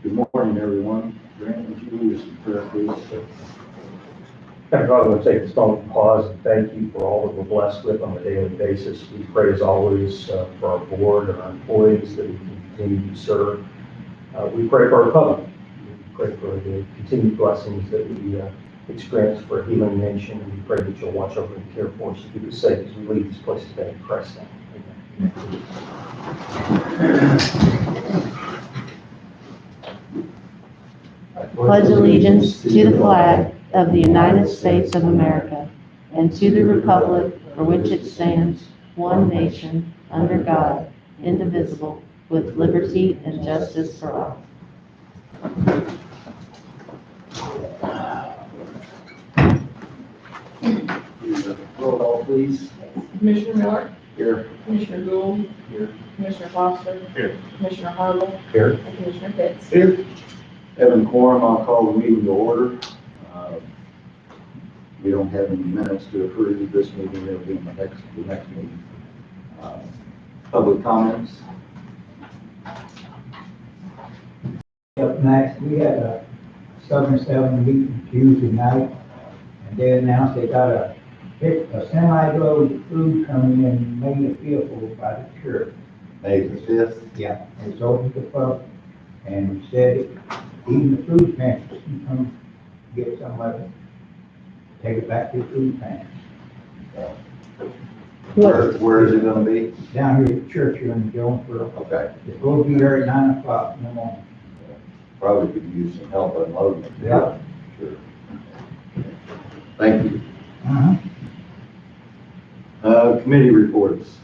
Good morning, everyone. Grant, would you lead us in prayer, please? Heavenly Father, we'll take this moment to pause and thank you for all that we're blessed with on a daily basis. We pray as always for our board and our employees that we can continue to serve. We pray for our public. We pray for the continued blessings that we experience for a healing nation, and we pray that you'll watch over and care for us and keep us safe as we leave this place today in Christ's name. Pledge allegiance to the flag of the United States of America and to the republic for which it stands, one nation, under God, indivisible, with liberty and justice for all. Roll call, please. Commissioner Miller, Here. Commissioner Gould, Here. Commissioner Foster, Here. Commissioner Harville, Here. and Commissioner Pitts. Here. Having quorum, I'll call the meeting to order. We don't have any minutes to approve this meeting. It'll be in the next meeting. Public comments. Up next, we had a Southern 7 meeting Tuesday night, and they announced they got a semi-load food coming in May the 5th by the church. May the 5th. Yeah, it's open to the public, and we said even the food pantries can come get some of it, take it back to the food pantry. Where is it gonna be? Down here at church here in Jonesboro. Okay. It's going to be there at 9 o'clock in the morning. Probably could use some help unloading it. Yeah. Sure. Thank you. Committee reports.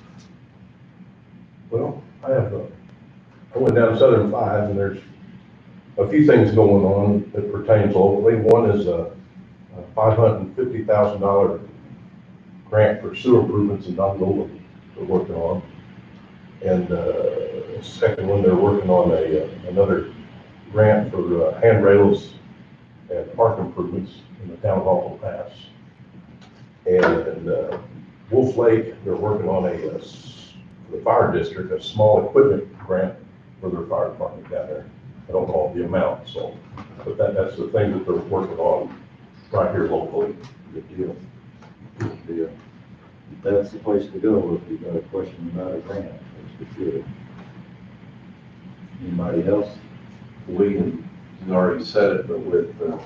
Well, I went down to Southern 5 and there's a few things going on that pertains locally. One is a $550,000 grant for sewer improvements in Dunville they're working on. And second one, they're working on another grant for handrails and park improvements in the town of Hall Pass. And Wolf Lake, they're working on for the fire district, a small equipment grant for their fire department down there. I don't know the amount, so, but that's the thing that they're working on right here locally. Good deal. Good deal. That's the place to go if you've got a question about a grant, that's for sure. Anybody else? We already said it, but with the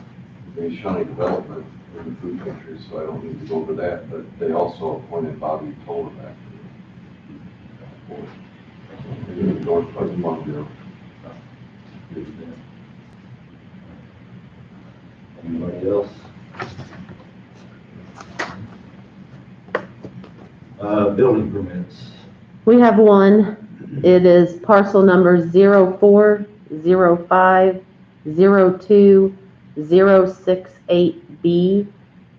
Shawnee Development in the food pantry, so I don't need to go over that, but they also appointed Bobby Toller back. Northwest Monroe. Anybody else? Building permits. We have one. It is parcel number 0405020068B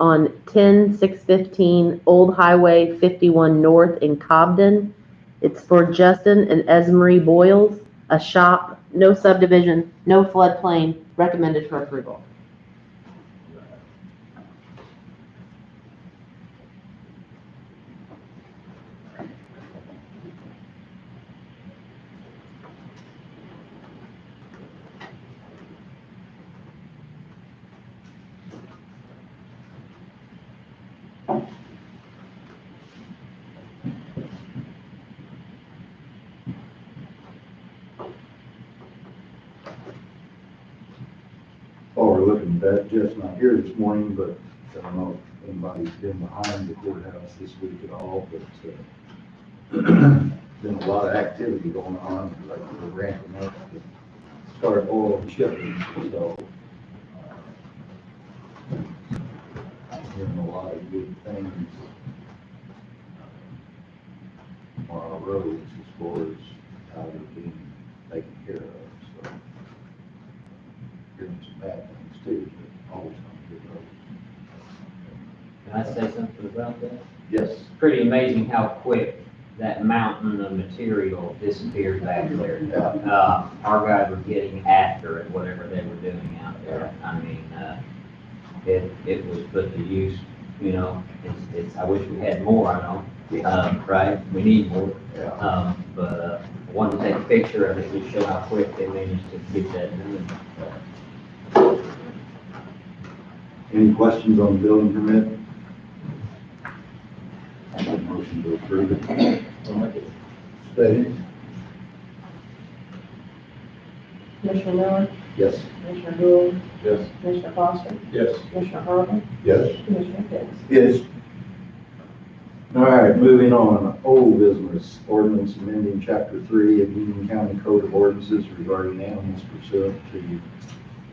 on 10615 Old Highway 51 North in Cobden. It's for Justin and Esmery Boyles, a shop, no subdivision, no floodplain, recommended for approval. Oh, we're looking at that. Jeff's not here this morning, but I don't know if anybody's been behind the courthouse this week at all, but been a lot of activity going on, like we're ramping up to start oil and shipping, so hearing a lot of good things on our roads as far as how they're being taken care of, so hearing some bad things too, but always on good roads. Can I say something about that? Yes. It's pretty amazing how quick that mountain of material disappeared back there. Yeah. Our guys were getting after it, whatever they were doing out there. I mean, it was put to use, you know, I wish we had more, I know, right? We need more. Yeah. But want to take a picture of it to show how quick they managed to get that done. Any questions on the building permit? Motion to approve it. Steady? Commissioner Miller, Yes. Commissioner Gould, Yes. Commissioner Foster, Yes. Commissioner Harvey, Yes. Commissioner Fix. Yes. All right, moving on, old business, ordinance amending chapter 3 of Union County Code of Ordinances regarding animals pursuant to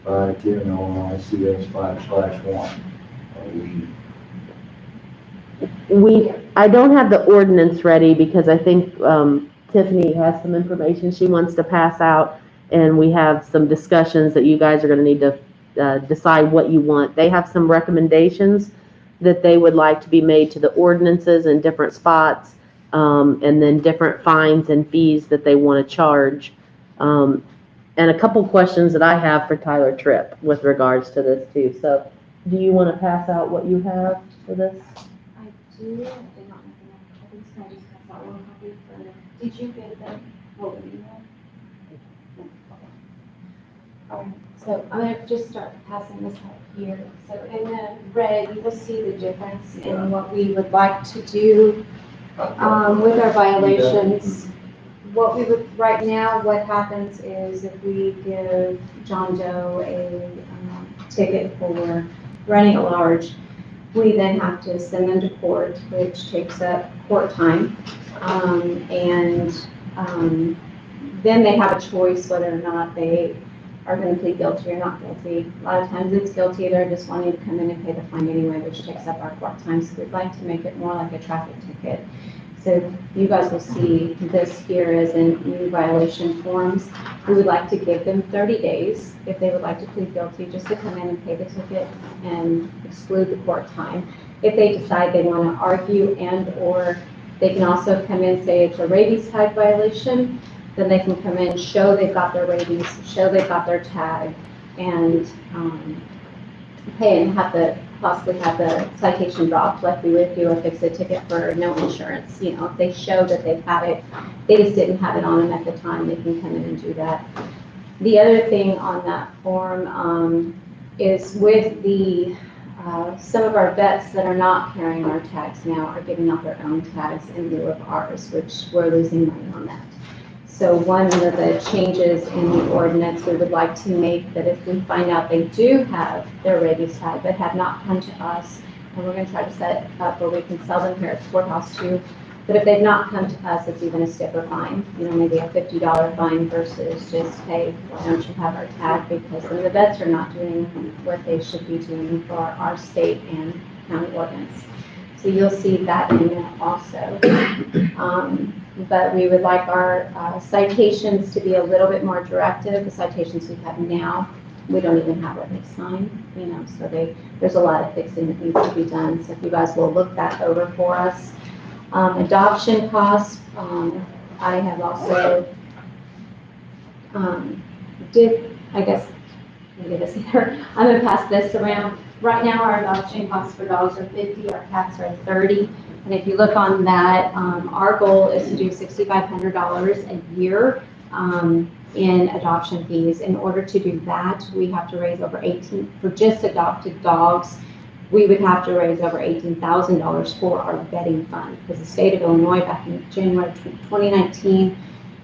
510 Illinois CS 5/1. I don't have the ordinance ready because I think Tiffany has some information she wants to pass out, and we have some discussions that you guys are going to need to decide what you want. They have some recommendations that they would like to be made to the ordinances in different spots, and then different fines and fees that they want to charge. And a couple questions that I have for Tyler Tripp with regards to this too. So do you want to pass out what you have for this? I do not know. I think so. I just have that one copy for, did you get that? What would you have? Alright, so I'm gonna just start passing this out here. So in the red, you will see the difference in what we would like to do with our violations. What we would, right now, what happens is if we give John Doe a ticket for running at large, we then have to send them to court, which takes up court time. Then they have a choice whether or not they are going to plead guilty or not guilty. A lot of times it's guilty, they're just wanting to come in and pay the fine anyway, which takes up our court time. So we'd like to make it more like a traffic ticket. So you guys will see this here as in new violation forms. We would like to give them 30 days if they would like to plead guilty, just to come in and pay the ticket and exclude the court time. If they decide they want to argue or they can also come in and say it's a rabies type violation, then they can come in, show they've got their rabies, show they've got their tag, and pay and possibly have the citation dropped like we would do or fix a ticket for no insurance. You know, if they show that they've had it, they just didn't have it on them at the time, they can come in and do that. The other thing on that form is with the some of our vets that are not carrying our tags now are giving out their own tags in lieu of ours, which we're losing money on that. So one of the changes in the ordinance we would like to make that if we find out they do have their rabies tag but have not come to us, and we're going to try to set it up where we can sell them here at the courthouse too, but if they've not come to us, it's even a stiffer fine, you know, maybe a $50 fine versus just, hey, why don't you have our tag? Because some of the vets are not doing what they should be doing for our state and county ordinance. So you'll see that in there also. But we would like our citations to be a little bit more directive. The citations we have now, we don't even have what they sign, you know, so there's a lot of fixing that needs to be done. So if you guys will look that over for us. Adoption costs, I have also I guess, maybe this here, I'm gonna pass this around. Right now, our adoption costs for dogs are $50, our cats are $30. And if you look on that, our goal is to do $6,500 a year in adoption fees. In order to do that, we have to raise over for just adopted dogs, we would have to raise over $18,000 for our vetting fund. Because the state of Illinois back in January 2019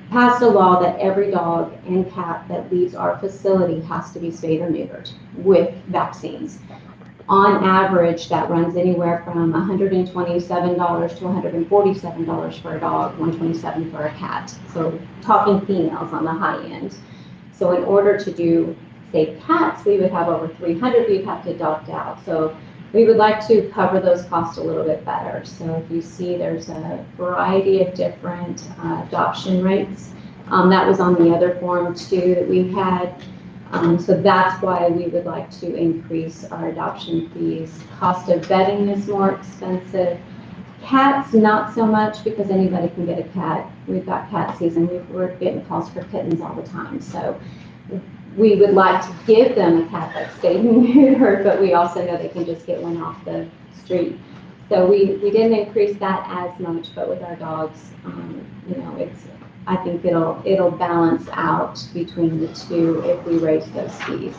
passed a law that every dog and cat that leaves our facility has to be spayed or neutered with vaccines. On average, that runs anywhere from $127 to $147 for a dog, $127 for a cat. So talking females on the high end. So in order to do, say, cats, we would have over 300 we'd have to adopt out. So we would like to cover those costs a little bit better. So if you see, there's a variety of different adoption rates. That was on the other form too that we had. So that's why we would like to increase our adoption fees. Cost of vetting is more expensive. Cats, not so much because anybody can get a cat. We've got cat season. We're getting calls for kittens all the time. So we would like to give them a cat that's spayed and neutered, but we also know they can just get one off the street. So we didn't increase that as much, but with our dogs, you know, I think it'll balance out between the two if we raise those fees.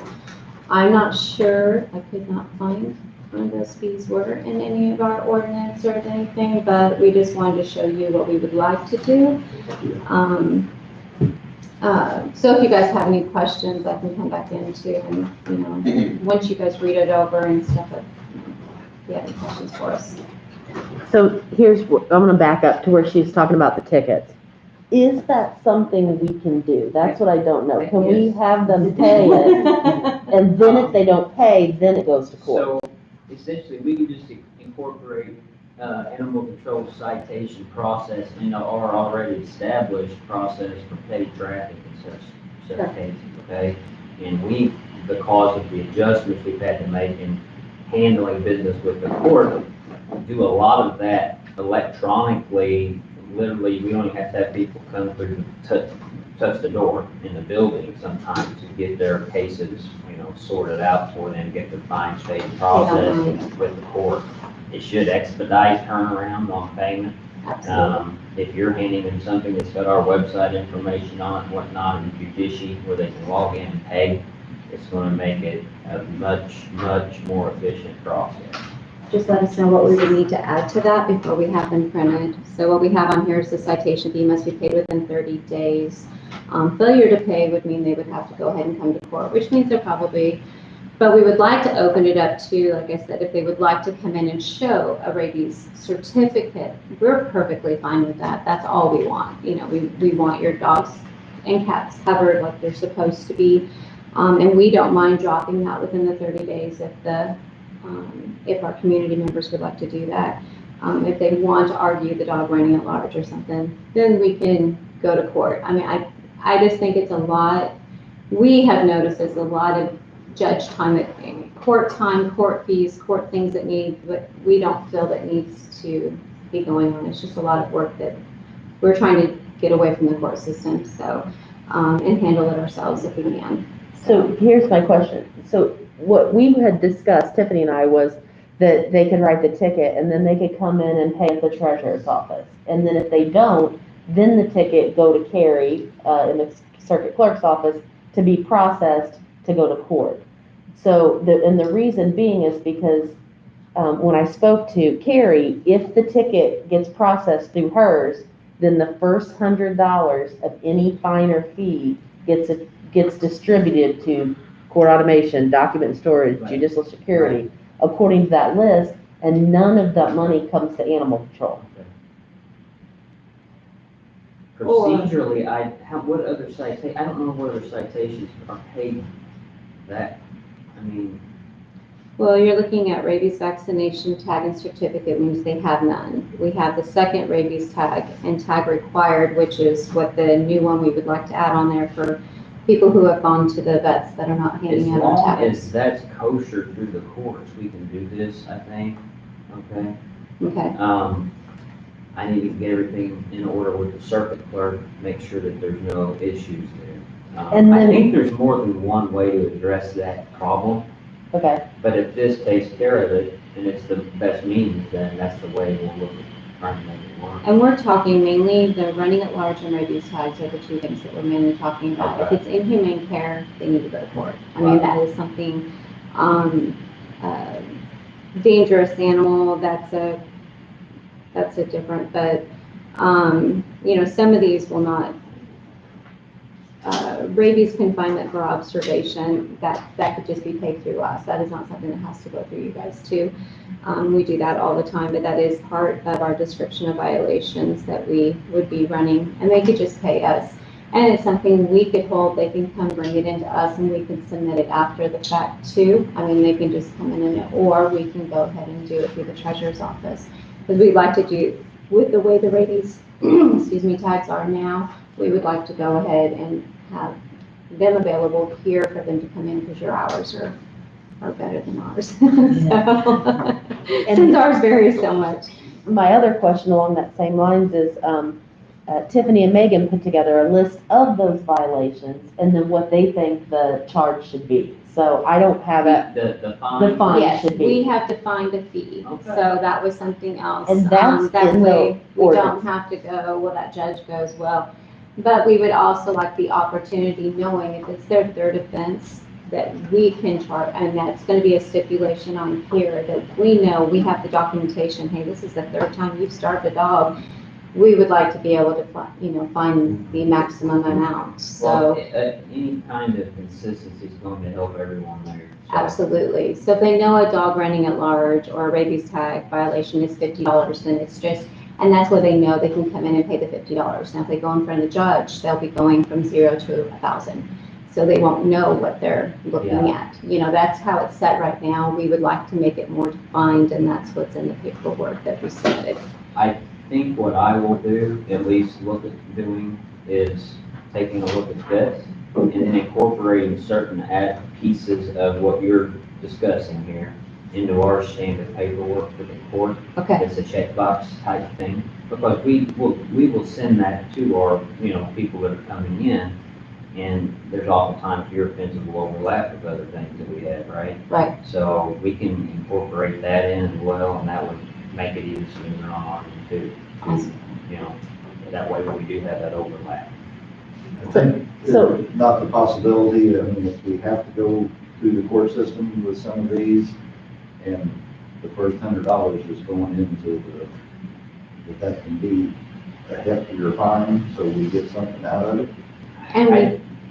I'm not sure, I could not find where those fees were in any of our ordinance or anything, but we just wanted to show you what we would like to do. So if you guys have any questions, I can come back into and, once you guys read it over and stuff, if you have any questions for us. So here's, I'm gonna back up to where she's talking about the tickets. Is that something we can do? That's what I don't know. Can we have them pay it? And then if they don't pay, then it goes to court? So essentially, we can just incorporate animal control citation process into our already established process for paid traffic in such cases, okay? And we, because of the adjustments we've had to make in handling business with the court, do a lot of that electronically. Literally, we only have to have people come through, touch the door in the building sometimes to get their cases, sorted out for them, get their fines paid and processed with the court. It should expedite turnaround on payment. If you're handing them something that's got our website information on it and whatnot, and Judici, where they can log in and pay, it's gonna make it a much, much more efficient process. Just let us know what we would need to add to that before we have them printed. So what we have on here is the citation fee must be paid within 30 days. Failure to pay would mean they would have to go ahead and come to court, which means they're probably, but we would like to open it up to, like I said, if they would like to come in and show a rabies certificate, we're perfectly fine with that. That's all we want. We want your dogs and cats covered like they're supposed to be. And we don't mind dropping that within the 30 days if our community members would like to do that. If they want to argue the dog running at large or something, then we can go to court. I mean, I just think it's a lot. We have noticed there's a lot of judge time, court fees, court things that but we don't feel that needs to be going on. It's just a lot of work that we're trying to get away from the court system, so, and handle it ourselves if we can. So here's my question. So what we had discussed, Tiffany and I, was that they could write the ticket and then they could come in and pay at the treasurer's office. And then if they don't, then the ticket go to Carrie in the circuit clerk's office to be processed to go to court. So the reason being is because when I spoke to Carrie, if the ticket gets processed through hers, then the first $100 of any fine or fee gets distributed to court automation, document storage, Right. judicial security, according to that list, and none of that money comes to animal control. Procedurally, what other citations, I don't know what other citations are paid that, I mean. Well, you're looking at rabies vaccination tag and certificate means they have none. We have the second rabies tag and tag required, which is what the new one we would like to add on there for people who have gone to the vets that are not handing out As long tags. as that's kosher through the courts, we can do this, I think, okay? Okay, I need to get everything in order with the circuit clerk, make sure that there's no issues there. And I then- think there's more than one way to address that problem, Okay. but if this takes care of it, and it's the best means, then that's the way we'll look at trying to make it work. and we're talking mainly the running at large and rabies tags are the two things that we're mainly talking about. If Okay. it's inhumane care, they need to go to court. I mean, that is something, dangerous animal, that's a different, but, some of these will not, rabies confinement for observation, that could just be paid through us. That is not something that has to go through you guys too. We do that all the time, but that is part of our description of violations that we would be running, and they could just pay us. And it's something we could hold, they can come bring it into us and we can submit it after the fact too. I mean, they can just come in and, or we can go ahead and do it through the treasurer's office. Because we'd like to do, with the way the rabies, tags are now, we would like to go ahead and have them available here for them to come in because your hours are better than ours. So, since ours varies so much. My other question along that same lines is, Tiffany and Megan put together a list of those violations and then what they think the charge should be. So I don't have it. The fine. The fine Yes, should be. we have to find a fee, Okay. so that was something else. And that's That in the way, we ordinance. don't have to go, well, that judge goes, well, But we would also like the opportunity, knowing if it's their third offense, that we can charge, and that's gonna be a stipulation on here, that we know, we have the documentation, hey, this is the third time you've starved a dog. We would like to be able to, find the maximum amount, Well, so, any kind of consistency is going to help everyone there. So, absolutely. So if they know a dog running at large or a rabies tag violation is $50, then it's just, and that's where they know they can come in and pay the $50. Now, if they go in front of the judge, they'll be going from 0 to 1,000. So they won't know what they're looking at. That's how it's set right now. We would like to make it more defined, and that's what's in the paperwork that we submitted. I think what I will do, at least look at doing, is taking a look at this and then incorporating certain pieces of what you're discussing here into our standard paperwork for the court. Okay, It's a checkbox type thing, because we will send that to our, people that are coming in, and there's oftentimes your offenses will overlap with other things that we have, right? right. So we can incorporate that in as well, and that would make it even smoother on our end too. Awesome. That way we do have that overlap. I think So- it's not the possibility, if we have to go through the court system with some of these, and the first $100 is going into that can be a heftier fine, so we get something out of it.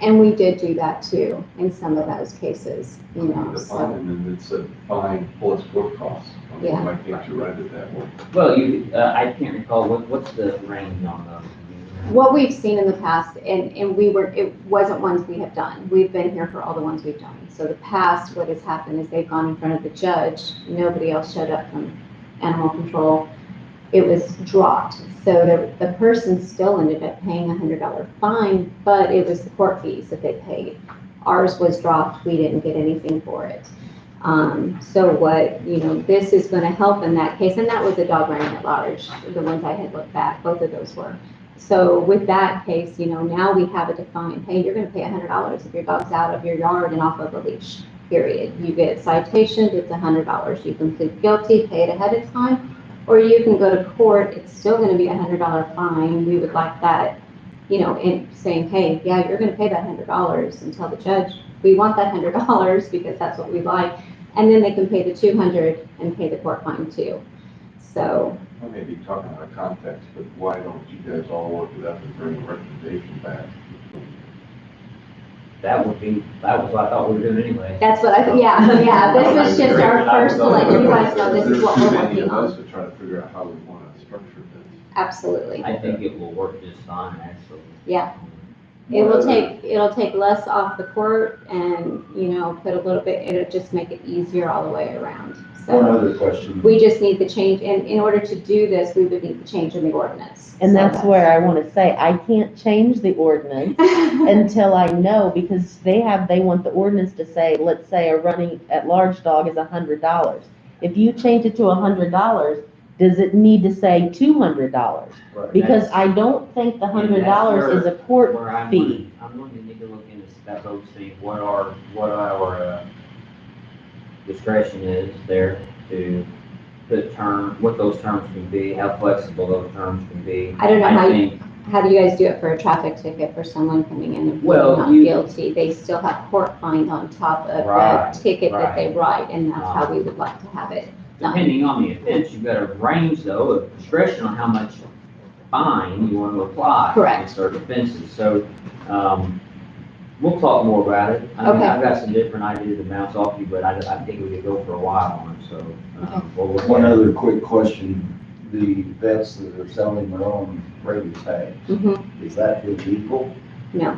And we did do that too in some of those cases, The so. fine, and then it's a fine plus court costs. Yeah. Why can't you write it that way? Well, I can't recall, what's the range on those? What we've seen in the past, and it wasn't ones we have done. We've been here for all the ones we've done. So the past, what has happened is they've gone in front of the judge, nobody else showed up from animal control. It was dropped. So the person still ended up paying a $100 fine, but it was the court fees that they paid. Ours was dropped, we didn't get anything for it. So what, this is gonna help in that case, and that was a dog running at large, the ones I had looked back, both of those were. So with that case, now we have it defined, hey, you're gonna pay $100 if your dog's out of your yard and off of a leash, period. You get citationed, it's $100. You can plead guilty, pay it ahead of time, or you can go to court, it's still gonna be a $100 fine. We would like that, in saying, hey, yeah, you're gonna pay that $100 and tell the judge, we want that $100 because that's what we like. And then they can pay the $200 and pay the court fine too. So, I may be talking out of context, but why don't you guys all work it up and bring a recommendation back? That was what I thought we were doing anyway. that's what yeah, this was just our first to let you guys know this is what we're There's too many working of us on. to try to figure out how we want to structure this. Absolutely. I think it will work just fine, actually. Yeah. It'll take less off the court and, put a little bit, it'll just make it easier all the way around. One So other question. we just need the change, and in order to do this, we would need the change in the ordinance. And So that's where I want to say, I can't change the ordinance until I know, because they want the ordinance to say, let's say a running at large dog is $100. If you change it to $100, does it need to say $200? Right. Because I don't think the $100 is a court Where I'm fee. going to need to look into those things, what our discretion is there to put what those terms can be, how flexible those terms can be. I don't know how think, How do you guys do it for a traffic ticket for someone coming in and Well, not guilty? They still have court fines on top of Right, the ticket that they right. write, and that's how we would like to have it done. depending on the offense, you've got a range though of discretion on how much fine you want to apply. Correct. In certain offenses, so, we'll talk more about it. I mean, Okay. I've got some different ideas to bounce off you, but I think we could go for a while on it, so, Okay. we'll look One at it. other quick question. The vets that are selling their own rabies tags, Mhm. is that illegal? No,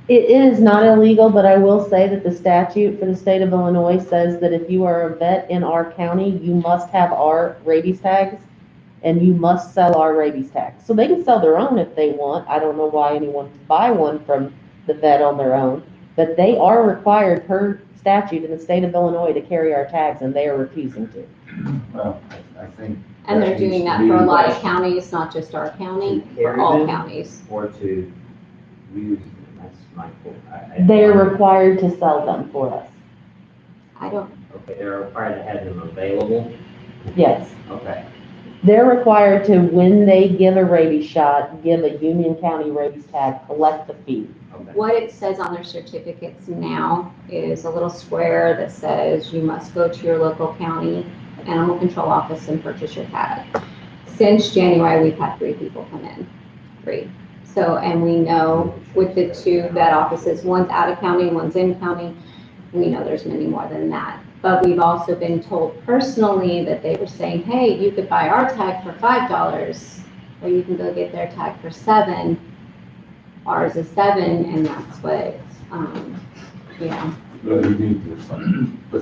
It is not illegal, but I will say that the statute for the state of Illinois says that if you are a vet in our county, you must have our rabies tags and you must sell our rabies tags. So they can sell their own if they want. I don't know why anyone would buy one from the vet on their own, but they are required per statute in the state of Illinois to carry our tags, and they are refusing to. Well, I think. and they're needs doing to that be- for a lot of counties, not just our county, To for carry all them? counties. Or to use, that's my fault. They're required to sell them for us. I don't, Okay, they're required to have them available, Yes. okay. They're required to, when they give a rabies shot, give a Union County rabies tag, collect the fee. What it says on their certificates now is a little square that says you must go to your local county animal control office and purchase your tag. Since January, we've had 3 people come in, 3. So, and we know with the 2 vet offices, one's out of county, one's in county, we know there's many more than that. But we've also been told personally that they were saying, hey, you could buy our tag for $5, or you can go get their tag for $7. Ours is 7, and that's what, you know.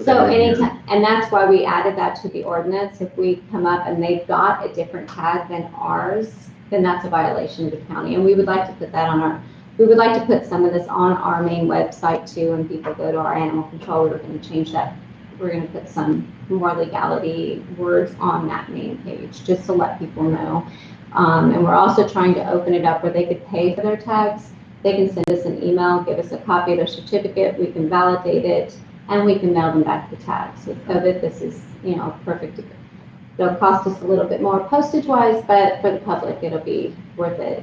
So anytime, and that's why we added that to the ordinance. If we come up and they've got a different tag than ours, then that's a violation of the county. And we would like to put that on our, we would like to put some of this on our main website too. When people go to our animal control, we're going to change that. We're going to put some more legality words on that main page, just to let people know. And we're also trying to open it up where they could pay for their tags. They can send us an email, give us a copy of their certificate, we can validate it, and we can mail them back the tags. With COVID, this is, you know, perfect. It'll cost us a little bit more postage-wise, but for the public, it'll be worth it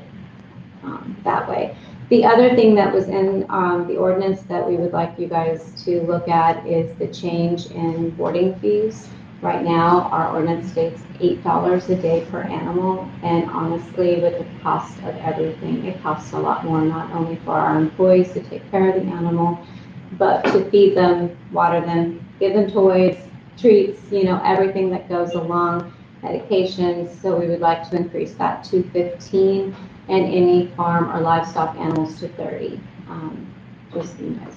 that way. The other thing that was in the ordinance that we would like you guys to look at is the change in boarding fees. Right now, our ordinance states $8 a day per animal, and honestly, with the cost of everything, it costs a lot more, not only for our employees to take care of the animal, but to feed them, water them, give them toys, treats, you know, everything that goes along, medications. So we would like to increase that to $15, and any farm or livestock animals to $30. Just so you guys.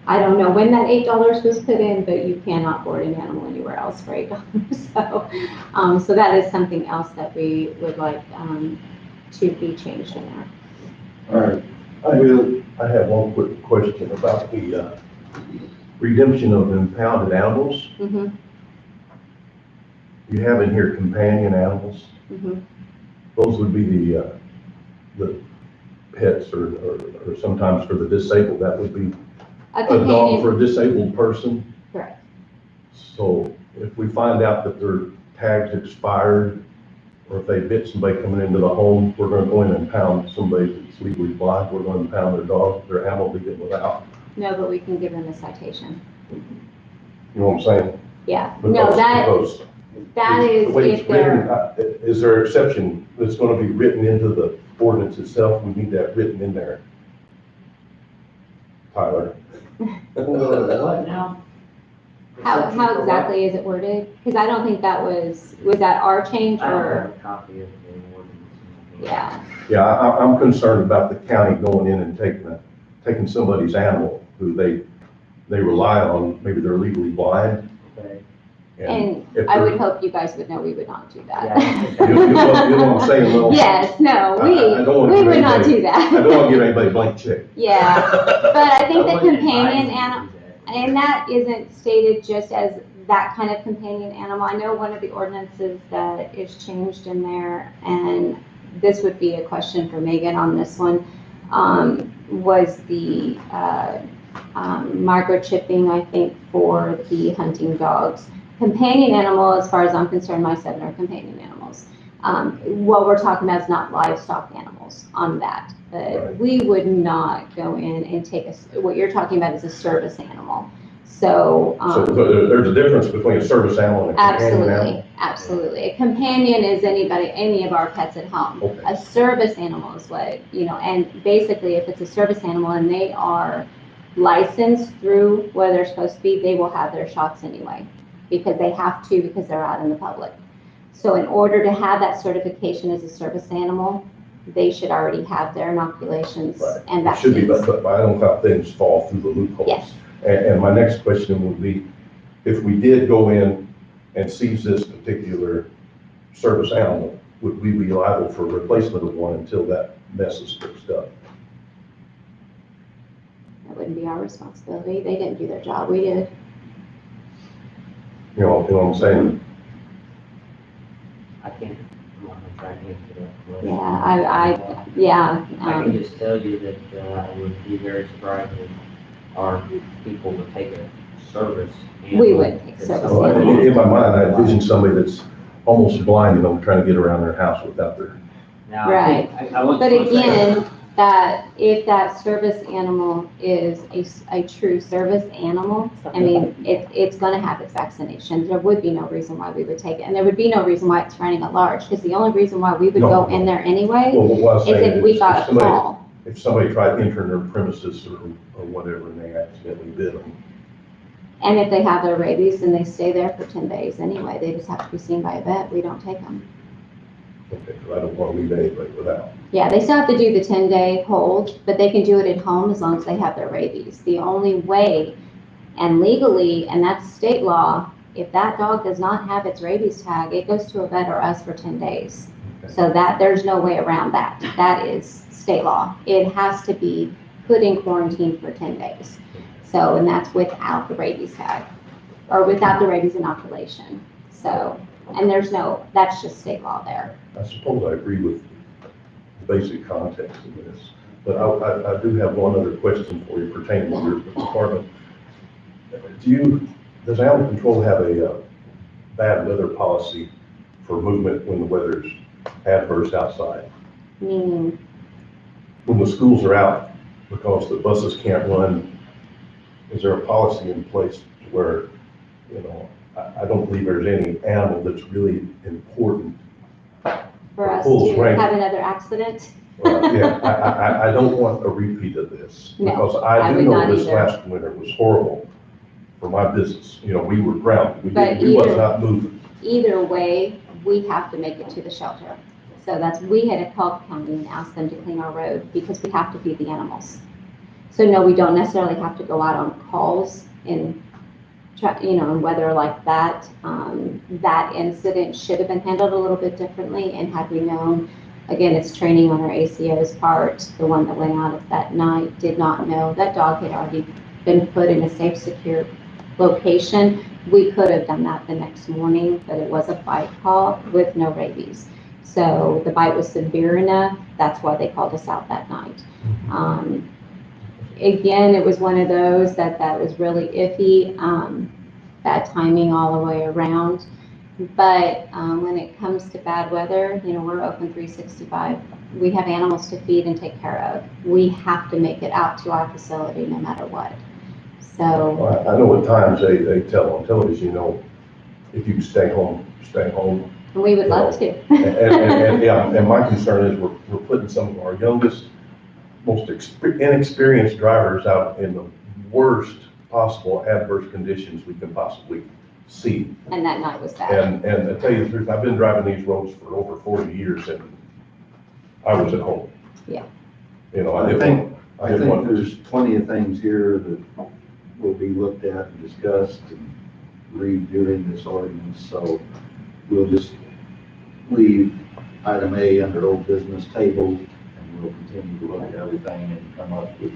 I don't know when that $8 was put in, but you cannot board an animal anywhere else for $8. So that is something else that we would like to be changed in there. All right. I have one quick question about the redemption of impounded animals. Mm-hmm, You have in here companion animals. mm-hmm. Those would be the pets or sometimes for the disabled, that would be A a dog companion, for a disabled person. correct. So if we find out that their tag's expired, or if they bit somebody coming into the home, we're gonna go in and impound somebody that's legally blind, we're gonna impound their dog, their animal to get without. No, but we can give them a citation. You know what I'm saying? Yeah, no, Because that is the way if it's written, they're, is there an exception that's gonna be written into the ordinance itself? We need that written in there. Tyler? What now? how exactly is it worded? Because I don't think that was that our change I don't have or, a copy of the ordinance. yeah. Yeah, I'm concerned about the county going in and taking somebody's animal who they rely on, maybe they're legally blind. Okay. And if I they're- would hope you guys would know we would not do Yeah, I that. think You know what I'm saying, Will? Yes, no, I don't wanna we give would not anybody- do that. I don't want to give anybody a blank check. Yeah, but I think the I wouldn't companion advise animal, you to do that. and that isn't stated just as that kind of companion animal. I know one of the ordinances that is changed in there, and this would be a question for Megan on this one, was the microchipping, I think, for the hunting dogs. Companion animal, as far as I'm concerned, my 7 are companion animals. What we're talking about is not livestock animals on that, but Right. we would not go in and take what you're talking about is a service animal. So, So there's a difference between a service animal and a companion animal? absolutely, absolutely. A companion is any of our pets at home. Okay. A service animal is what, you know, and basically if it's a service animal and they are licensed through where they're supposed to be, they will have their shots anyway, because they have to, because they're out in the public. So in order to have that certification as a service animal, they should already have their inoculations Right. and It should be, vaccines. but I don't know how things fall through the loopholes. Yes. And my next question would be, if we did go in and seize this particular service animal, would we be liable for replacement of one until that mess is fixed up? That wouldn't be our responsibility. They didn't do their job. We did. You know what I'm saying? I can't, I'm not gonna try to answer that question. Yeah, yeah. I can just tell you that I would be very surprised if our people would take a service. We animal would take to service somebody. Well, in my mind, I envision somebody that's almost blind, you know, trying to get around their house without their, Now, Right. I want But to say- again, that if that service animal is a true service animal, I mean, it's gonna have its vaccinations. There would be no reason why we would take it, and there would be no reason why it's running at large, because the only reason why we would go in there anyway well, what I was is saying if we is, got a call. if somebody tried entering their premises or whatever, and they accidentally bit them. And if they have their rabies, then they stay there for 10 days anyway. They just have to be seen by a vet. We don't take them. Okay, 'cause I don't want to leave anybody without. Yeah, they still have to do the 10-day hold, but they can do it at home as long as they have their rabies. The only way, and legally, and that's state law, if that dog does not have its rabies tag, it goes to a vet or us for 10 days. So that, there's no way around that. That is state law. It has to be put in quarantine for 10 days. So, and that's without the rabies tag, or without the rabies inoculation. So, and there's no, that's just state law there. I suppose I agree with the basic context of this, but I do have one other question for you pertaining to your department. Does animal control have a bad weather policy for movement when the weather's adverse outside? Meaning, When the schools are out because the buses can't run, is there a policy in place where, you know, I don't believe there's any animal that's really important. for us Pulls to rank. have another accident, Yeah, I don't want a repeat of this. No, Because I I do would know not this either. last winter was horrible for my business. You know, we were grounded. But We was either- not moving. either way, we have to make it to the shelter. So we had called the county and asked them to clean our road because we have to feed the animals. So no, we don't necessarily have to go out on calls and, and weather like that. That incident should have been handled a little bit differently, and had we known, again, it's training on our ACO's part. The one that went out that night did not know that dog had already been put in a safe, secure location. We could have done that the next morning, but it was a bite call with no rabies. So the bite was severe enough, that's why they called us out that night. Again, it was one of those that was really iffy, bad timing all the way around. But when it comes to bad weather, we're open 365. We have animals to feed and take care of. We have to make it out to our facility no matter what. So, Well, I know at times they tell on television, if you can stay home, stay home. and we would love to. And my concern is we're putting some of our youngest, most inexperienced drivers out in the worst possible adverse conditions we can possibly see. And that night was bad. And to tell you the truth, I've been driving these roads for over 40 years, and I was at home. Yeah. I think there's plenty of things here that will be looked at and discussed and read during this ordinance, so we'll just leave item A under old business tabled, and we'll continue to look at everything and come up with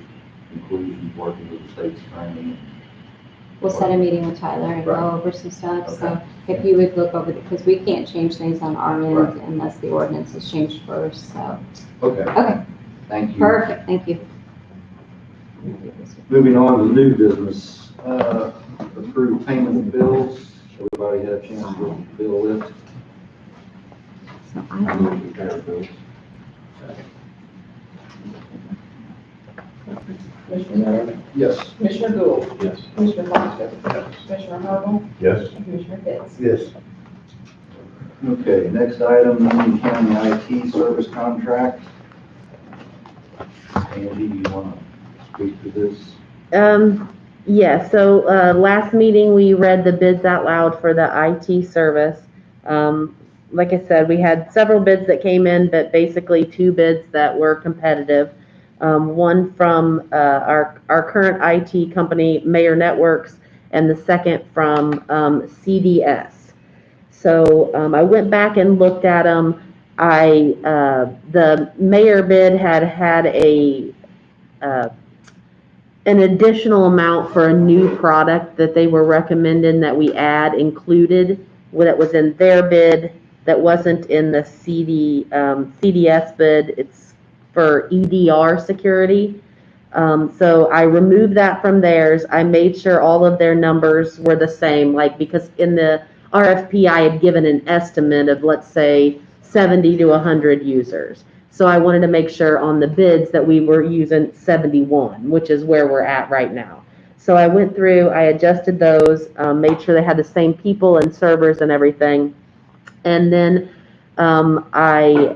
conclusions, working with the state's attorney. We'll set a meeting with Tyler and go Right. over some stuff. Okay. So if you would look over, because we can't change things on our end Right. unless the ordinance is changed first, so. Okay, Okay, thank you. perfect, thank you. Moving on to new business, approved payment of bills. Everybody had a chance to look at the bill list. So I I move to pay our bills. Commissioner Miller, Yes. Commissioner Gould, Yes. Commissioner Foster, Commissioner Harville, Yes? and Commissioner Fix. Yes. Okay, next item, Union County IT service contract. Andy, do you want to speak to this? Yeah, so, last meeting, we read the bids out loud for the IT service. Like I said, we had several bids that came in, but basically 2 bids that were competitive. One from, our current IT company, Mayor Networks, and the second from, CDS. So, I went back and looked at them. The Mayor bid had an additional amount for a new product that they were recommending that we add included, that was in their bid, that wasn't in the CDS bid. It's for EDR security. So I removed that from theirs. I made sure all of their numbers were the same, because in the RFP, I had given an estimate of, let's say, 70 to 100 users. So I wanted to make sure on the bids that we were using 71, which is where we're at right now. So I went through, I adjusted those, made sure they had the same people and servers and everything. And then I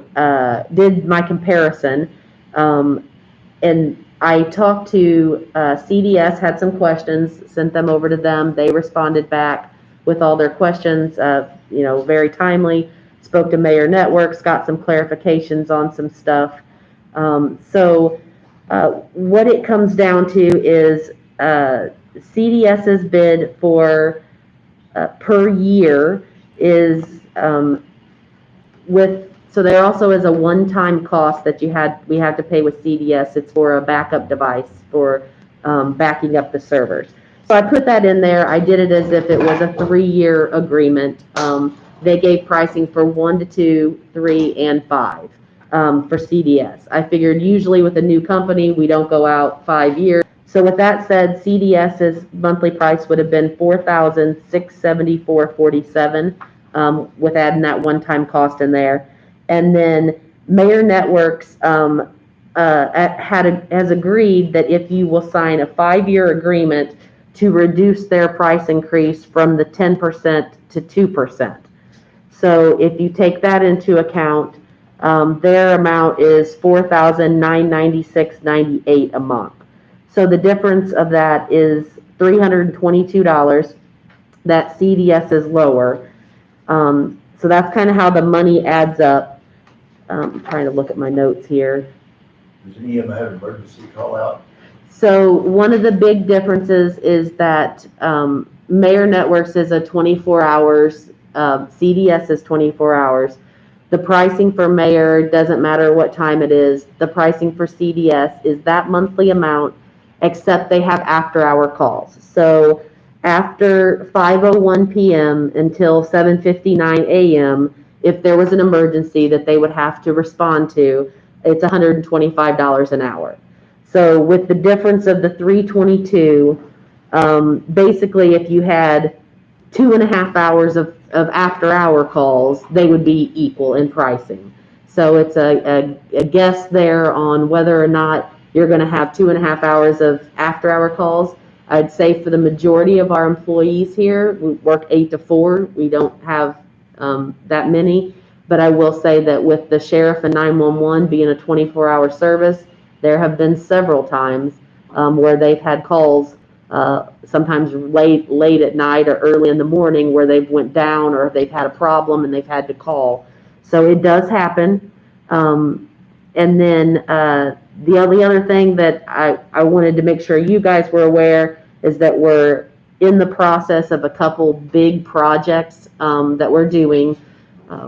did my comparison. And I talked to CDS, had some questions, sent them over to them. They responded back with all their questions, very timely. Spoke to Mayor Networks, got some clarifications on some stuff. So what it comes down to is CDS's bid for per year is so there also is a one-time cost that we have to pay with CDS. It's for a backup device for backing up the servers. So I put that in there. I did it as if it was a 3-year agreement. They gave pricing for 1 to 2, 3, and 5 for CDS. I figured usually with a new company, we don't go out 5 years. So with that said, CDS's monthly price would have been $4,674.47 with adding that one-time cost in there. And then Mayor Networks has agreed that if you will sign a 5-year agreement to reduce their price increase from the 10% to 2%. So if you take that into account, their amount is $4,996.98 a month. So the difference of that is $322 that CDS is lower. So that's kind of how the money adds up. I'm trying to look at my notes here. Does any of them have emergency call out? So one of the big differences is that Mayor Networks is a 24 hours, CDS is 24 hours. The pricing for Mayor doesn't matter what time it is. The pricing for CDS is that monthly amount, except they have after-hour calls. So after 5:01 p.m. until 7:59 a.m., if there was an emergency that they would have to respond to, it's $125 an hour. So with the difference of the 322, basically if you had 2.5 hours of after-hour calls, they would be equal in pricing. So it's a guess there on whether or not you're going to have 2.5 hours of after-hour calls. I'd say for the majority of our employees here, we work 8 to 4. We don't have that many. But I will say that with the sheriff and 911 being a 24-hour service, there have been several times where they've had calls, sometimes late at night or early in the morning, where they've went down or they've had a problem and they've had to call. So it does happen. And then the only other thing that I wanted to make sure you guys were aware is that we're in the process of a couple big projects that we're doing.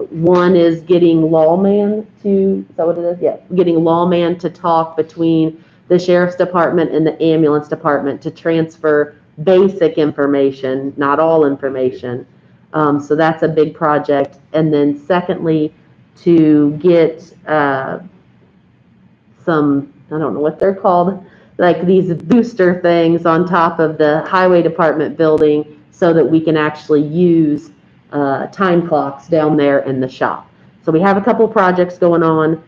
One is getting lawman to, is that what it is? Yeah, getting lawman to talk between the sheriff's department and the ambulance department to transfer basic information, not all information. So that's a big project. And then secondly, to get some, I don't know what they're called, like these booster things on top of the highway department building so that we can actually use time clocks down there in the shop. So we have a couple of projects going on.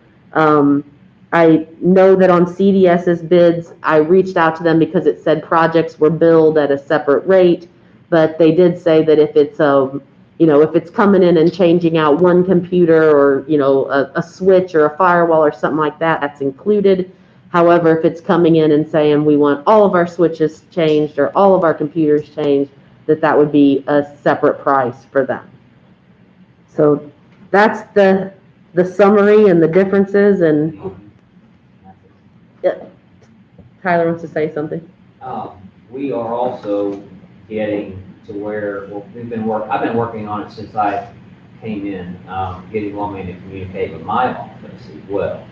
I know that on CDS's bids, I reached out to them because it said projects were billed at a separate rate, but they did say that if it's if it's coming in and changing out one computer or, a switch or a firewall or something like that, that's included. However, if it's coming in and saying we want all of our switches changed or all of our computers changed, that would be a separate price for them. So that's the summary and the differences. And Tyler wants to say something. We are also getting to where, well, I've been working on it since I came in, getting lawmen to communicate with my office as well.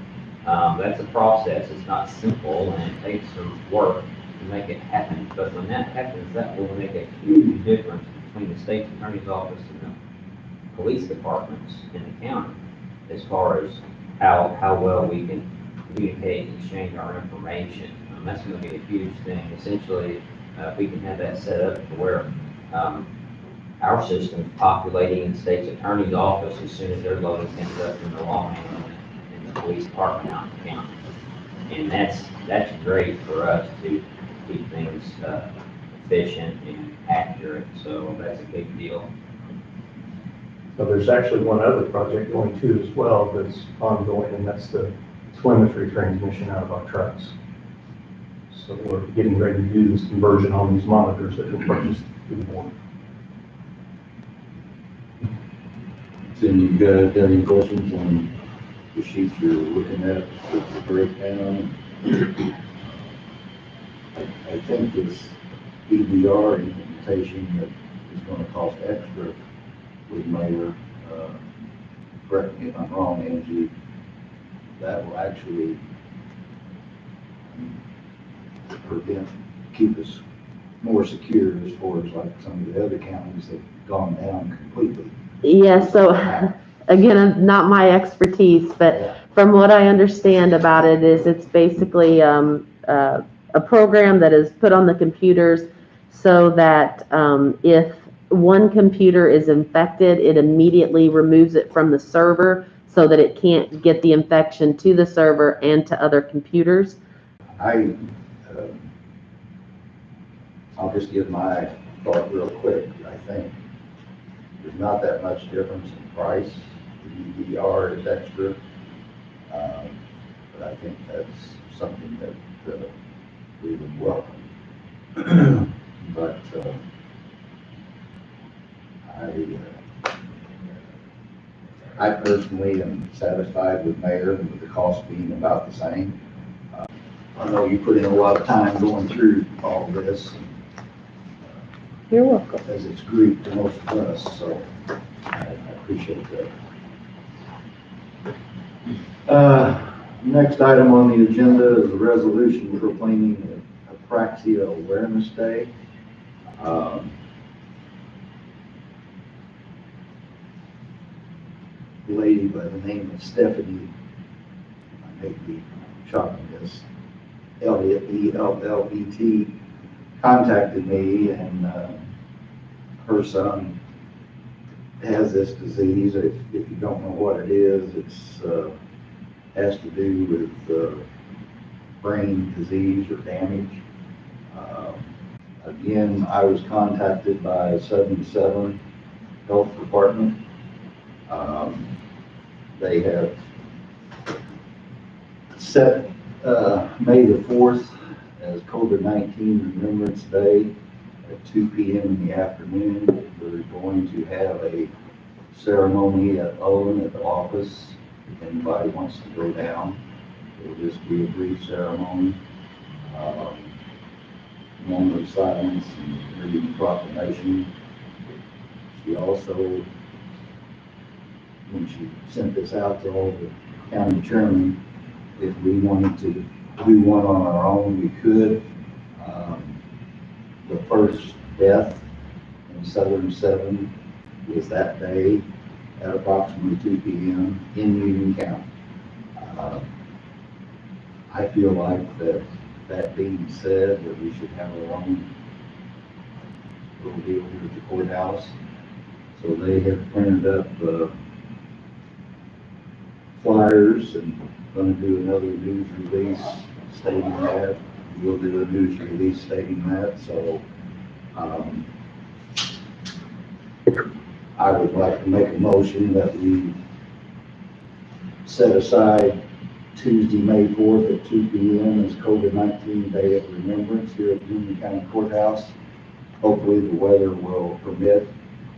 That's a process. It's not simple and it takes some work to make it happen. But when that happens, that will make a huge difference between the state's attorney's office and the police departments in the county as far as how well we can communicate and exchange our information. That's going to be a huge thing. Essentially, if we can have that set up to where our system populating in state's attorney's office as soon as they're loading things up in the law and the police department out in the county. And that's great for us to keep things efficient and accurate, so that's a big deal. So there's actually one other project going too as well that's ongoing, and that's the telemetry transmission out of our trucks. So we're getting ready to do this conversion on these monitors that were purchased through the board. So you got any questions on the sheets you're looking at, the breakdown? I think this EDR implementation that is gonna cost extra with Mayor, correct me if I'm wrong, Angie, that will actually keep us more secure as far as like some of the other counties that have gone down completely. Yeah, so again, not my expertise, but from what I understand about it is it's basically a program that is put on the computers so that if one computer is infected, it immediately removes it from the server so that it can't get the infection to the server and to other computers. I'll just give my thought real quick. I think there's not that much difference in price. The EDR is extra, but I think that's something that we would welcome. But I personally am satisfied with Mayor and with the cost being about the same. I know you put in a lot of time going through all of this, You're welcome. as it's Greek to most of us, so I appreciate that. Next item on the agenda is a resolution proclaiming Apraxia Awareness Day. A lady by the name of Stephanie, I may be chopping this, Elliott, ELLET, contacted me, and her son has this disease. If you don't know what it is, it's has to do with brain disease or damage. Again, I was contacted by 77 Health Department. They have set May the 4th as COVID-19 Remembrance Day at 2 p.m. in the afternoon. We're going to have a ceremony at Owen at the office. If anybody wants to go down, it'll just be a brief ceremony. Moment of silence and reading the proclamation. She also, when she sent this out to all the county chairmen, if we wanted to do one on our own, we could. The first death in Southern 7 was that day at approximately 2 p.m. in Union County. I feel like that being said, that we should have our own little deal here at the courthouse. So they have printed up flyers and going to do another news release stating that. We'll do a news release stating that. So I would like to make a motion that we set aside Tuesday, May 4th at 2 p.m. as COVID-19 Day of Remembrance here at Union County Courthouse. Hopefully the weather will permit.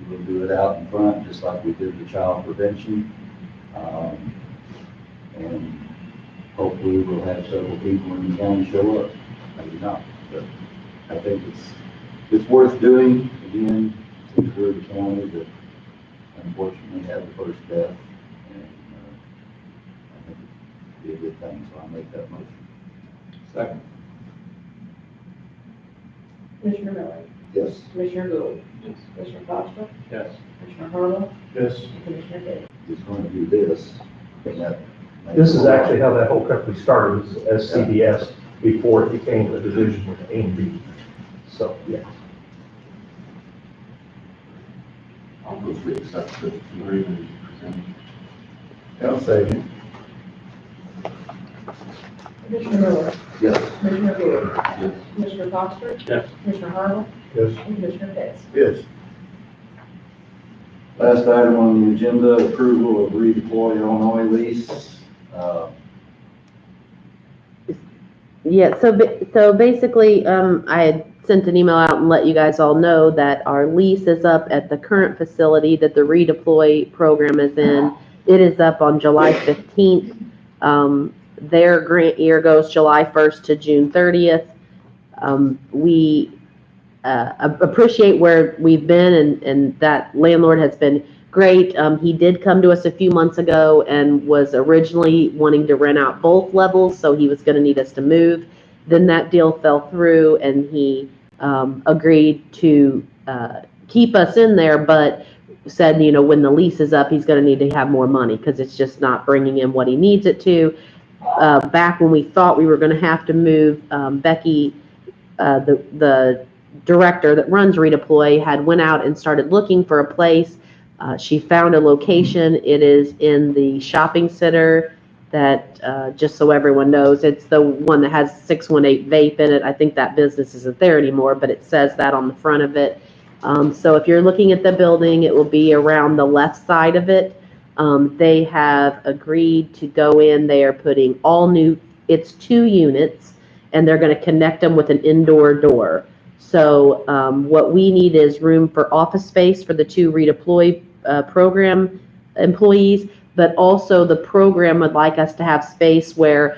We'll do it out in front just like we did the child prevention. And hopefully we'll have several people in the county show up. Maybe not, but I think it's worth doing. Again, since we're the county that unfortunately had the first death, and I think it'd be a good thing, so I'll make that motion. Second. Commissioner Miller, Yes. Commissioner Gould, Commissioner Foster, Yes. Commissioner Harville, Yes. and Commissioner Davis. He's going to do this. And that This is actually how that whole company started as CBS before it became a division with A&B. So, yeah. move we accept the agreement presented. I'll second. Commissioner Miller, Yes. Commissioner Gould, Yes. Commissioner Foster, Yes. Commissioner Harville, Yes. and Commissioner Pitts. Yes. Last item on the agenda, approval of Redeploy Illinois lease. Yeah, so basically, I had sent an email out and let you guys all know that our lease is up at the current facility that the redeploy program is in. It is up on July 15th. Their grant year goes July 1st to June 30th. We appreciate where we've been, and that landlord has been great. He did come to us a few months ago and was originally wanting to rent out both levels, so he was going to need us to move. Then that deal fell through, and he agreed to keep us in there, but said, you know, when the lease is up, he's going to need to have more money because it's just not bringing in what he needs it to. Back when we thought we were going to have to move, Becky, the director that runs Redeploy, had went out and started looking for a place. She found a location. It is in the shopping center that, just so everyone knows, it's the one that has 618 vape in it. I think that business isn't there anymore, but it says that on the front of it. So if you're looking at the building, it will be around the left side of it. They have agreed to go in. They are putting all new, it's 2 units, and they're going to connect them with an indoor door. So what we need is room for office space for the 2 redeploy program employees, but also the program would like us to have space where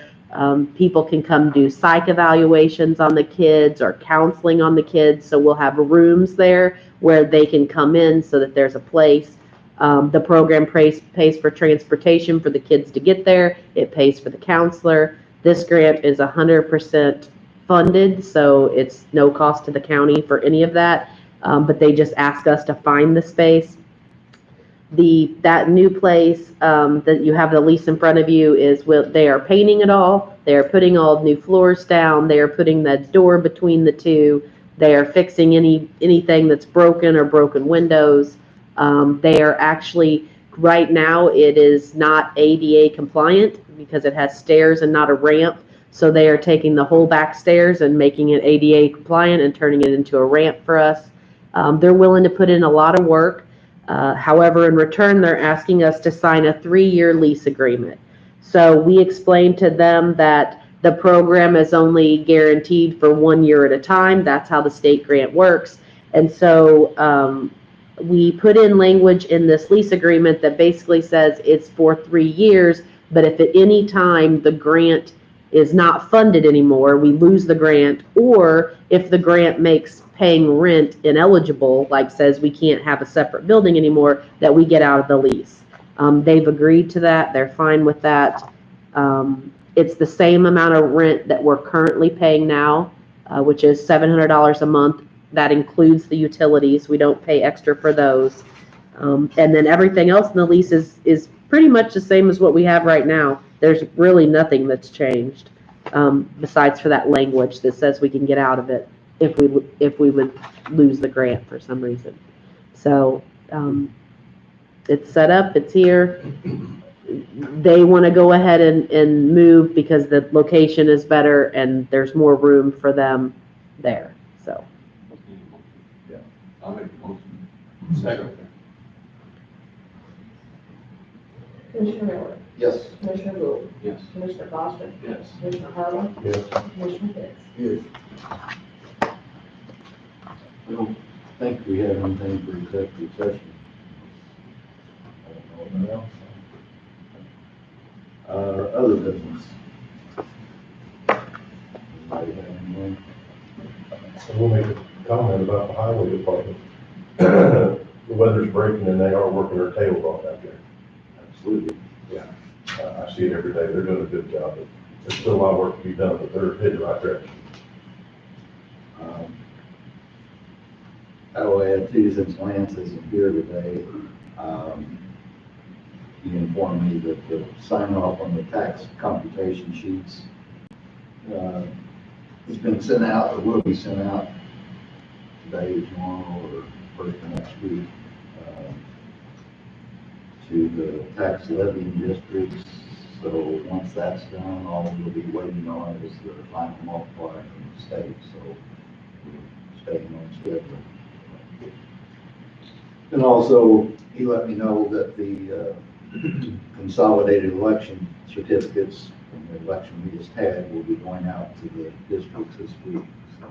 people can come do psych evaluations on the kids or counseling on the kids. So we'll have rooms there where they can come in so that there's a place. The program pays for transportation for the kids to get there. It pays for the counselor. This grant is 100% funded, so it's no cost to the county for any of that, but they just ask us to find the space. That new place that you have the lease in front of you is, they are painting it all. They are putting all new floors down. They are putting that door between the 2. They are fixing anything that's broken or broken windows. They are actually, right now, it is not ADA compliant because it has stairs and not a ramp. So they are taking the whole back stairs and making it ADA compliant and turning it into a ramp for us. They're willing to put in a lot of work. However, in return, they're asking us to sign a 3-year lease agreement. So we explained to them that the program is only guaranteed for 1 year at a time. That's how the state grant works. And so we put in language in this lease agreement that basically says it's for 3 years, but if at any time the grant is not funded anymore, we lose the grant, or if the grant makes paying rent ineligible, like says we can't have a separate building anymore, that we get out of the lease. They've agreed to that. They're fine with that. It's the same amount of rent that we're currently paying now, which is $700 a month. That includes the utilities. We don't pay extra for those. And then everything else in the lease is pretty much the same as what we have right now. There's really nothing that's changed, besides for that language that says we can get out of it if we would lose the grant for some reason. So it's set up, it's here. They want to go ahead and move because the location is better and there's more room for them there. So I'll make a motion. Second. Commissioner Miller, Yes. Commissioner Gould, Yes. Commissioner Foster, Yes. Commissioner Harville, Yes. Commissioner Pitts. Yes. I don't think we have anything for executive session. I don't know what else. Other business. Anybody have anything? I will make a comment about the highway department. The weather's breaking and they are working their tails off out there. Absolutely. I see it every day. They're doing a good job. But there's still a lot of work to be done, but they're headed the right direction. I will add too, since Lance isn't here today, he informed me that the sign off on the tax computation sheets has been sent out, or will be sent out today, tomorrow, or first of next week. to the tax levying districts. So once that's done, all we'll be waiting on is the final multiplier from the state, so we're staying on schedule. And also, he let me know that the consolidated election certificates from the election we just had will be going out to the districts this week. So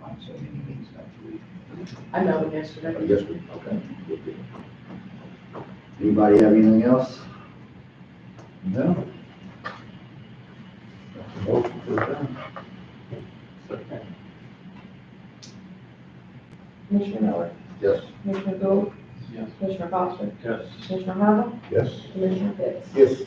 I'm saying he means next week. I met him yesterday. Yes, we, okay, good deal. Anybody have anything else? No. Motion to adjourn. Commissioner Miller, Yes. Commissioner Gould, Yes. Commissioner Foster, Yes. Commissioner Harville, Yes. Commissioner Fix. Yes.